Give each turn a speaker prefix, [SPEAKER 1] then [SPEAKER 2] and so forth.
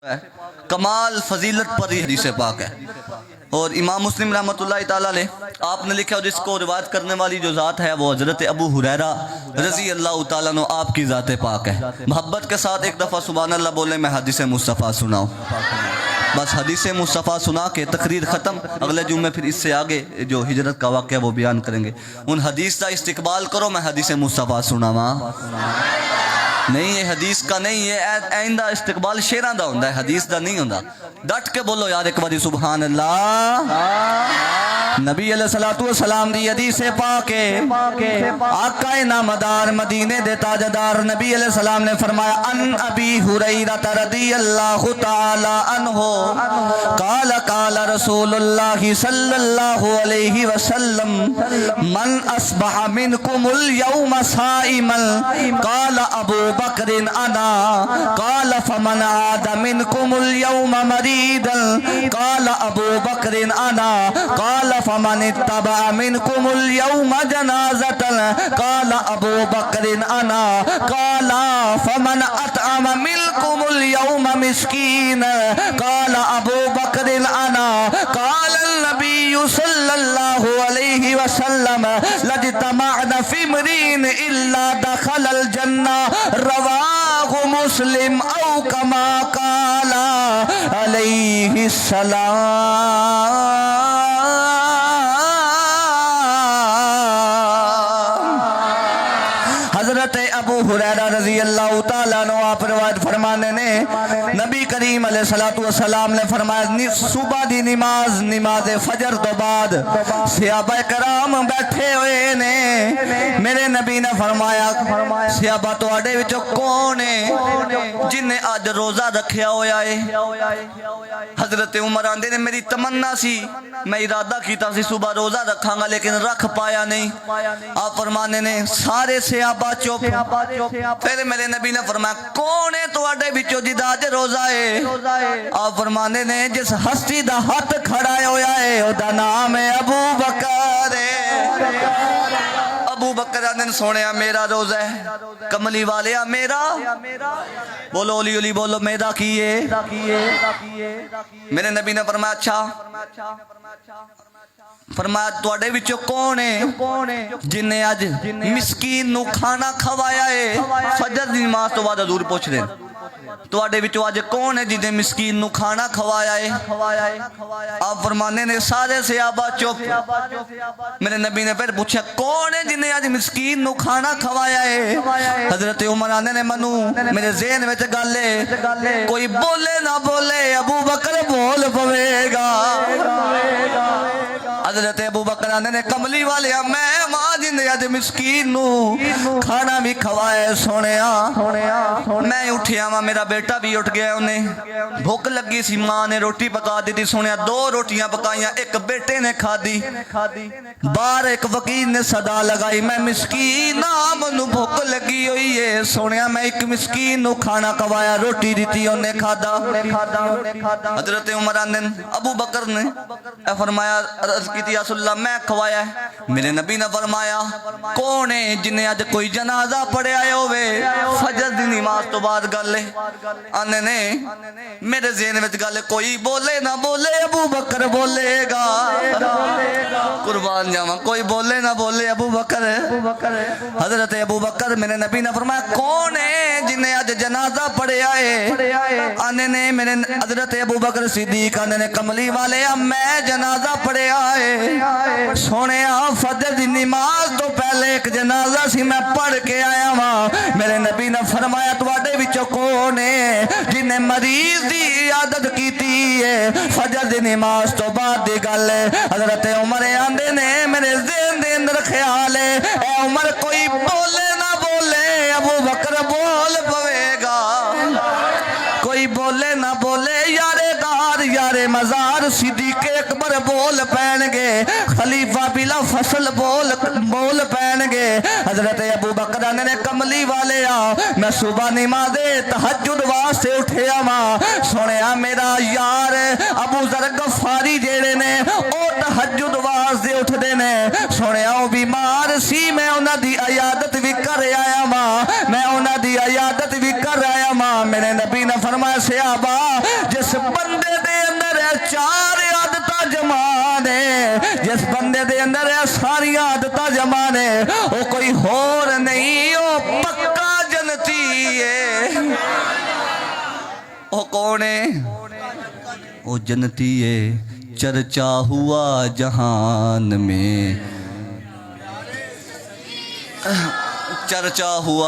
[SPEAKER 1] है, कमाल फजीलत पर हदीस पाक है। और इमाम मुस्लिम रहमतुल्लाह ताला अलैह आपने लिखा और इसको रिवायत करने वाली जो ज़ात है वो हज़रत अबू हुरैरा रज़ी अल्लाह ताला अन्हु आपकी ज़ात पाक है। मोहब्बत के साथ एक दफ़ा सुभान अल्लाह बोले, मैं हदीस मुस्तफ़ा सुनाऊँ। बस हदीस मुस्तफ़ा सुना के तकरीर ख़त्म। अगले जुम्मे फिर इससे आगे जो हिजरत का वाक़या वो बयान करेंगे। उन हदीस का इस्तिकबाल करो, मैं हदीस मुस्तफ़ा सुनावा नहीं, ये हदीस का नहीं, ये आइंदा इस्तिकबाल शेरां दा हुंदा है, हदीस दा नहीं हुंदा। डट के बोलो यार एक बारी सुभान अल्लाह। नबी अलैहिस्सलातु वस्सलाम दी हदीस पाक है, आका नामदार मदीने दे ताजदार नबी अलैहिस्सलाम ने फरमाया, अन अबी हुरैरा रज़ियल्लाहु ताला अन्हु काल काल रसूलुल्लाह सल्लल्लाहु अलैहि वसल्लम मन अस्बह मिनकुमुल यौम साइमन काल अबू बकरिन अना काल फमन आद मिनकुमुल यौम मरीदन काल अबू बकरिन अना काल फमन इत्तबा मिनकुमुल यौम जनाज़तन काल अबू बकरिन अना काल फमन अतअम मिनकुमुल यौम मिस्कीन काल अबू बकरिन अना काल नबी सल्लल्लाहु अलैहि वसल्लम लजतमअना फी मरीन इल्ला दखलल जन्ना रवाहु मुस्लिम औ कमा काला अलैहि सलाम। हजरत अबू हुरैरा रज़ी अल्लाह ताला अन्हु आप रिवायत फरमाने ने नबी करीम अलैहिस्सलातु वस्सलाम ने फरमाया, सुबह दी नमाज नमाज फजर तो बाद सहाबा कराम बैठे हुए ने। मेरे नबी ने फरमाया, सहाबा तुहाडे विचों कौन है जिन्हें अज रोजा रखिया होया है? हजरत उमर आंदे ने, मेरी तमन्ना सी, मैं इरादा कीता सी सुबह रोजा रखांगा लेकिन रख पाया नहीं। आप फरमाने ने सारे सहाबा चुप। फिर मेरे नबी ने फरमाया, कौन है तुहाडे विचों जिदा अज रोजा है? आप फरमाने ने, जिस हस्ती दा हाथ खड़ा होया है ओदा नाम है अबू बकर। अबू बकर आंदे ने, सोने मेरा रोजा है। कमली वाले मेरा बोलो, ओली ओली बोलो, मेरा की है? मेरे नबी ने फरमाया, अच्छा फरमाया तुहाडे विचों कौन है जिन्हें अज मिस्कीन नू खाना खवाया है? फजर दी नमाज तो बाद हजूर पूछ रहे, तुहाडे विचों अज कौन है जिन्हें मिस्कीन नू खाना खवाया है? आप फरमाने ने सारे सहाबा चुप। मेरे नबी ने फिर पूछा, कौन है जिन्हें अज मिस्कीन नू खाना खवाया है? हजरत उमर आंदे ने, मनु मेरे ज़हन विच गल है, कोई बोले ना बोले अबू बकर बोल पवेगा। हजरत अबू बकर आंदे ने, कमली वाले मैं मां जिन्हें अज मिस्कीन नू खाना भी खवाया। सोनिया मैं उठिया वा, मेरा बेटा भी उठ गया, उन्हें भुख लगी सी, मां ने रोटी पका दी थी। सुनिया दो रोटियां पकाइया, एक बेटे ने खादी। बाहर एक वकील ने सदा लगाई, मैं मिस्कीन मैनू भुख लगी हुई है। सुनिया मैं एक मिस्कीन नू खाना खवाया, रोटी दी, उन्हें खादा। हजरत उमर आंदे अबू बकर ने फरमाया, अर्ज की मैं खवाया है। मेरे नबी ने फरमाया, कौन है जिन्हें अज कोई जनाजा पढ़िया होवे? फजर दी नमाज तो बाद गल है। आने ने मेरे ज़हन में गल, कोई बोले ना बोले अबू बकर बोलेगा। कुर्बान जावा, कोई बोले ना बोले अबू बकर। हजरत अबू बकर, मेरे नबी ने फरमाया, कौन है जिन्हें अज जनाजा पढ़िया है? आने ने मेरे हजरत अबू बकर सिद्दीक आने ने, कमली वाले मैं जनाजा पढ़िया है। सोने फजर दी नमाज तो पहले एक जनाजा सी, मैं पढ़ के आया वहां। मेरे नबी ने फरमाया, तुहाडे विचों कौन है जिन्हें मरीज दी आदत कीती है? फजर दी नमाज तो बाद दी गल है। हजरत उमर आंदे ने, मेरे ज़हन दे अंदर ख्याल है, ए उमर कोई बोले ना बोले अबू बकर बोल पवेगा। कोई बोले ना बोले यारे गार यारे मजार सिद्दीक अकबर बोल पैणगे, खलीफा बिला फसल बोल पैणगे। हजरत अबू बकर ने, कमली वाले मैं सुबह नमाज़े तहज्जुद वास्ते उठिया वा। सुनिया मेरा यार अबू ज़र गफारी जेड़े ने ओ तहज्जुद वास्ते उठदे ने। सुनिया वो बीमार सी, मैं उन्हां दी इयादत भी कर आया वा, मैं उन्हां दी इयादत भी कर आया वा। मेरे नबी ने फरमाया, सहाबा जिस बंदे दे अंदर चार आदत जमाने, जिस बंदे दे अंदर सारी आदत जमाने, वो कोई होर नहीं, वो पक्का जनती है। वो कौन है? वो जनती है। चर्चा हुआ जहान में, चर्चा हुआ